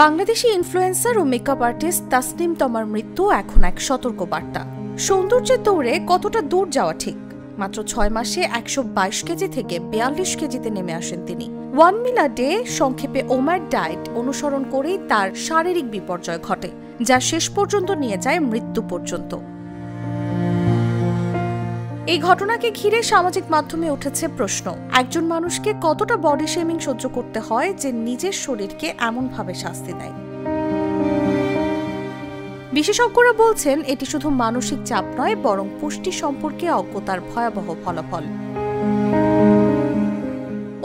Bangladeshi influencer ও makeup artist Tasnim তমার মৃত্যু এখন এক সতর্ক বার্তা। সৌন্দর্যের দৌড়ে কতটা দূর যাওয়া ঠিক? মাত্র 6 মাসে 122 কেজি থেকে 42 কেজিতে নেমে আসেন তিনি। 1 মিল আ ডে, সংক্ষেপে ওম্যাড ডায়েট অনুসরণ করেই তার শারীরিক বিপর্যয় ঘটে, যা শেষ পর্যন্ত নিয়ে যায় মৃত্যু পর্যন্ত। এই ঘটনাকে ঘিরে সামাজিক মাধ্যমে উঠেছে প্রশ্ন, একজন মানুষকে কতটা বডি শেমিং সহ্য করতে হয় যে নিজের শরীরকে এমনভাবে শাস্তি দেয়? বিশেষজ্ঞরা বলছেন এটি শুধু মানসিক চাপ নয়, বরং পুষ্টি সম্পর্কে অজ্ঞতার ভয়াবহ ফলাফল।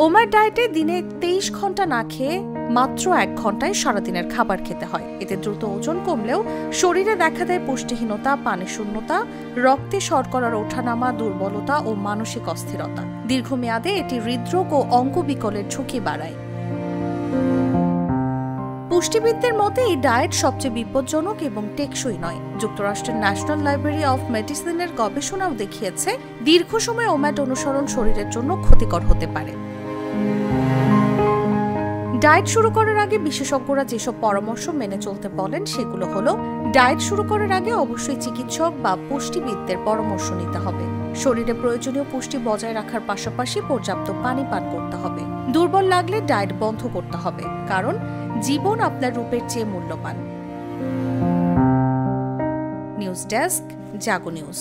ওম্যাড ডায়েটে দিনে 23 ঘন্টা না খেয়ে মাত্র 1 ঘন্টায় সারাদিনের খাবার খেতে হয়। এতে দ্রুত ওজন কমলেও শরীরে দেখা দেয় পুষ্টিহীনতা, পানিশূন্যতা, রক্তে শর্করার ওঠানামা, দুর্বলতা ও মানসিক অস্থিরতা। দীর্ঘমেয়াদে এটি হৃদরোগ ও অঙ্গবিকলের ঝুঁকি বাড়ায়। পুষ্টিবিদদের মতে এই ডায়েট সবচেয়ে বিপজ্জনক এবং টেকসই নয়। যুক্তরাষ্ট্রের ন্যাশনাল লাইব্রেরি অফ মেডিসিনের গবেষণাও দেখিয়েছে দীর্ঘ সময় ওম্যাড অনুসরণ শরীরের জন্য ক্ষতিকর হতে পারে। ডায়েট শুরু করার আগে বিশেষজ্ঞরা যেসব পরামর্শ মেনে চলতে বলেন সেগুলো হলো, ডায়েট শুরু করার আগে অবশ্যই চিকিৎসক বা পুষ্টিবিদদের পরামর্শ নিতে হবে। শরীরে প্রয়োজনীয় পুষ্টি বজায় রাখার পাশাপাশি পর্যাপ্ত পানি পান করতে হবে। দুর্বল লাগলে ডায়েট বন্ধ করতে হবে, কারণ জীবন আপনার রূপের চেয়ে মূল্যবান। নিউজ ডেস্ক, জাগো নিউজ।